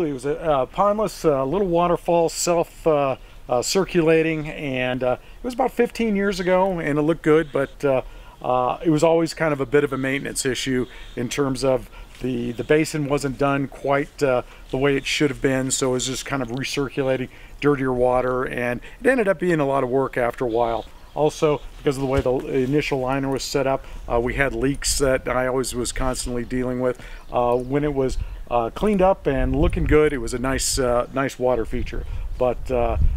It was a pondless little waterfall, self-circulating, and it was about 15 years ago, and it looked good, but it was always kind of a bit of a maintenance issue in terms of the basin wasn't done quite the way it should have been, so it was just kind of recirculating dirtier water, and it ended up being a lot of work after a while. Also, because of the way the initial liner was set up, we had leaks that I always was constantly dealing with. When it was cleaned up and looking good, it was a nice water feature. But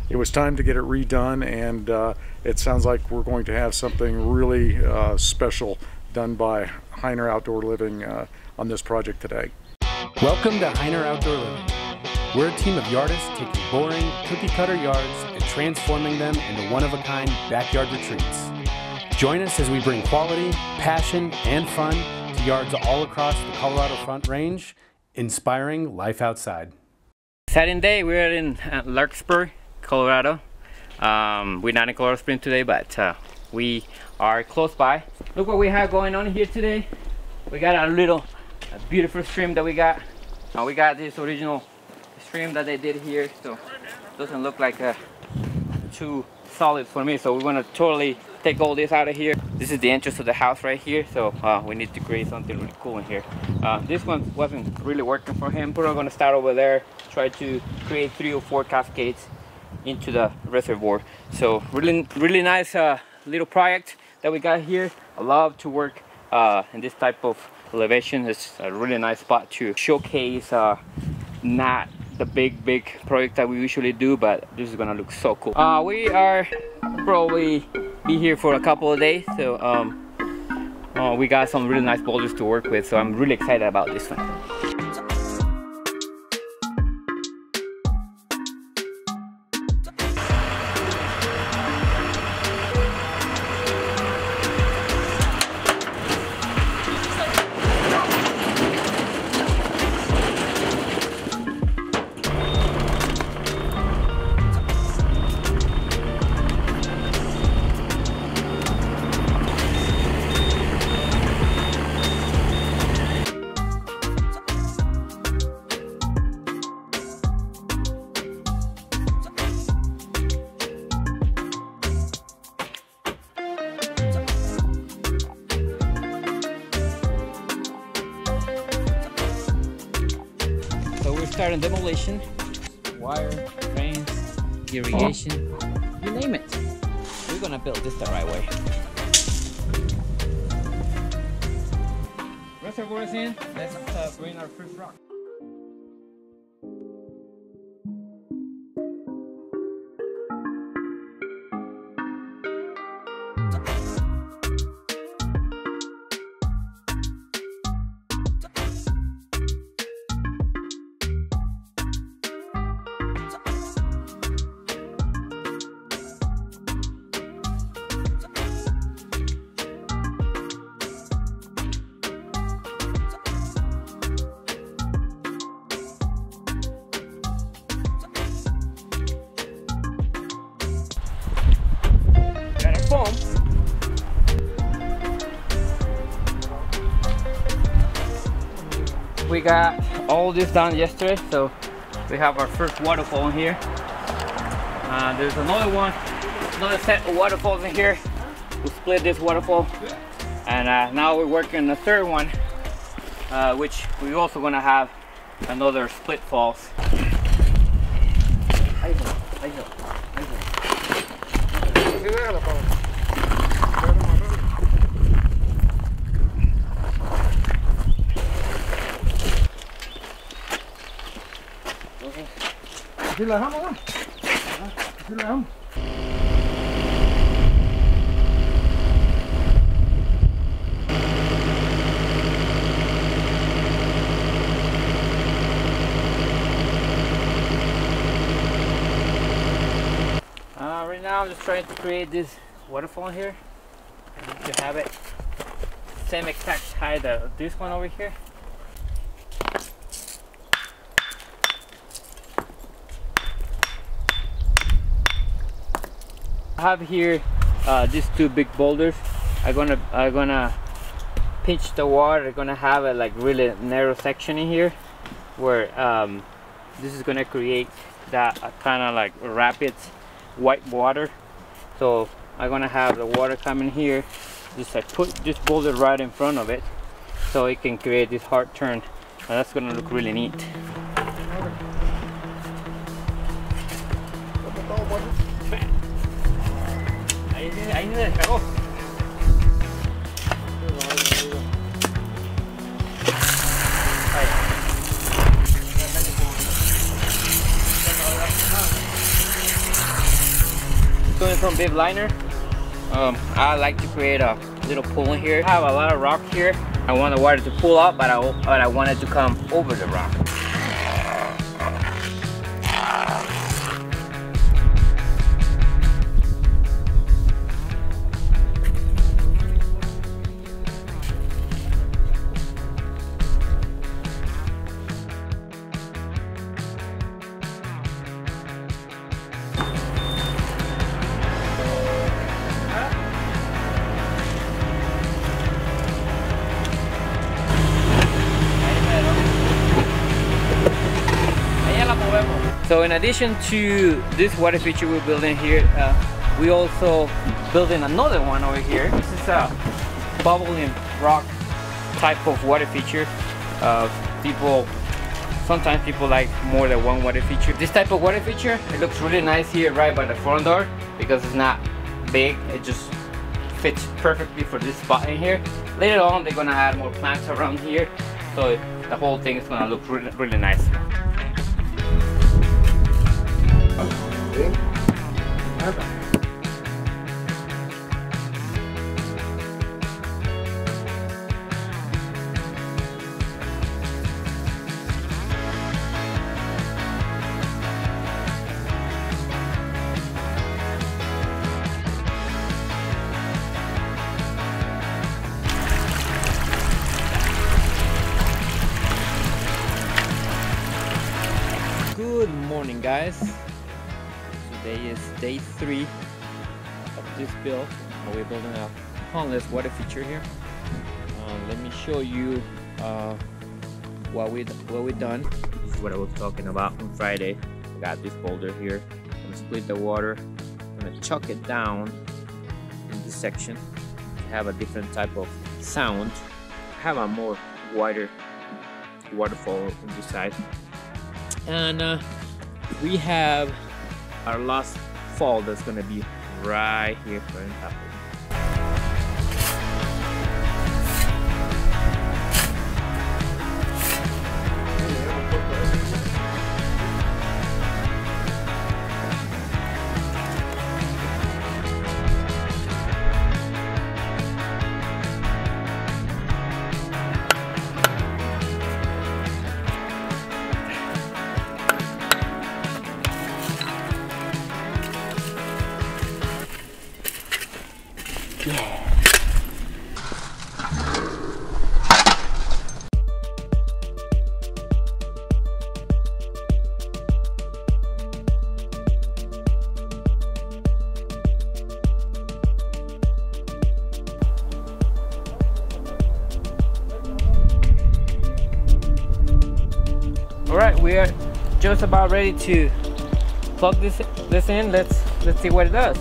it was time to get it redone, and it sounds like we're going to have something really special done by Hiner Outdoor Living on this project today. Welcome to Hiner Outdoor Living. We're a team of yardists taking boring, cookie-cutter yards and transforming them into one-of-a-kind backyard retreats. Join us as we bring quality, passion, and fun to yards all across the Colorado Front Range, inspiring life outside. Exciting day. We're in Larkspur, Colorado. We're not in Colorado Springs today, but we are close by. Look what we have going on here today. We got a beautiful stream that we got. We got this original stream that they did here, so it doesn't look like too solid for me, so we want to totally take all this out of here. This is the entrance to the house right here, so we need to create something really cool in here. This one wasn't really working for him. We're going to start over there, try to create 3 or 4 cascades into the reservoir. So really nice little project that we got here. I love to work in this type of elevation. It's a really nice spot to showcase not the big project that we usually do, but this is gonna look so cool. We are probably be here for a couple of days, so we got some really nice boulders to work with, so I'm really excited about this one. Starting demolition, wire, drains, irrigation, you name it. We're gonna build this the right way. Reservoir is in. Let's bring our first rock. We got all this done yesterday, so we have our first waterfall in here. There's another set of waterfalls in here. We split this waterfall, and now we're working on the third one, which we're also gonna have another split falls. Aquí la dejamos, ¿no? Aquí la dejamos. Right now I'm just trying to create this waterfall here. I need to have it same exact height as this one over here. I have here these 2 big boulders. I'm gonna pinch the water. I'm gonna have a like really narrow section in here where this is gonna create that kind of like rapid white water. So I'm gonna have the water coming here, just like put this boulder right in front of it, so it can create this hard turn, and that's gonna look really neat. Ahí me descargó. Coming from Bib Liner, I like to create a little pool in here. I have a lot of rock here. I want the water to pull up, but I want it to come over the rock. So in addition to this water feature we're building here, we also building another one over here. This is a bubbling rock type of water feature. Sometimes people like more than one water feature. This type of water feature, it looks really nice here right by the front door because it's not big. It just fits perfectly for this spot in here. Later on, they're gonna add more plants around here, so the whole thing is gonna look really, really nice. Good morning, guys. Today is day 3 of this build. We're building a pondless water feature here. Let me show you what we've done. This is what I was talking about on Friday. I got this boulder here. I'm gonna split the water. I'm gonna chuck it down in this section to have a different type of sound. Have a more wider waterfall on this side. And we have our last fall that's gonna be right here for on top of it. Alright, we are just about ready to plug this in. Let's see what it does.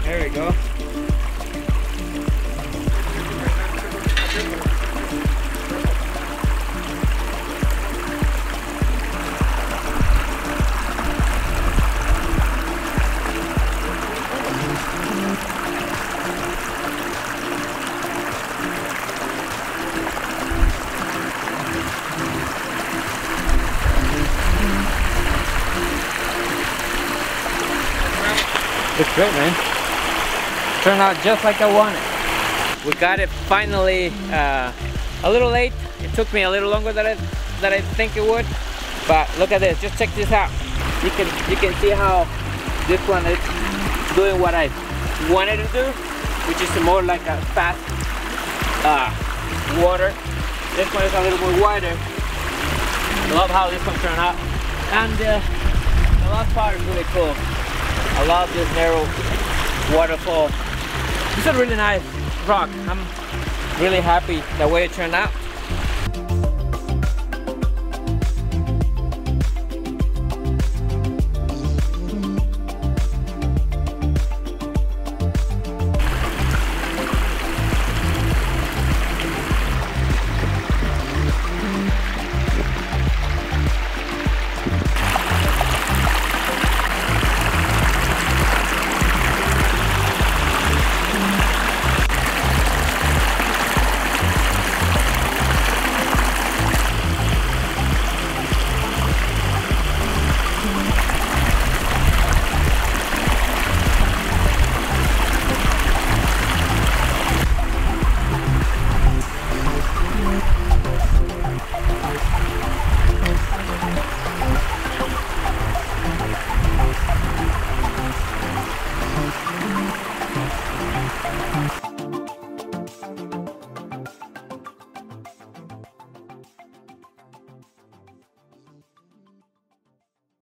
There we go. Looks great, man. Turned out just like I wanted. We got it finally a little late. It took me a little longer than I think it would. But look at this, just check this out. You can see how this one is doing what I wanted to do, which is more like a fast water This one is a little more wider. I love how this one turned out. And the last part is really cool. I love this narrow waterfall. It's a really nice rock. I'm really happy the way it turned out.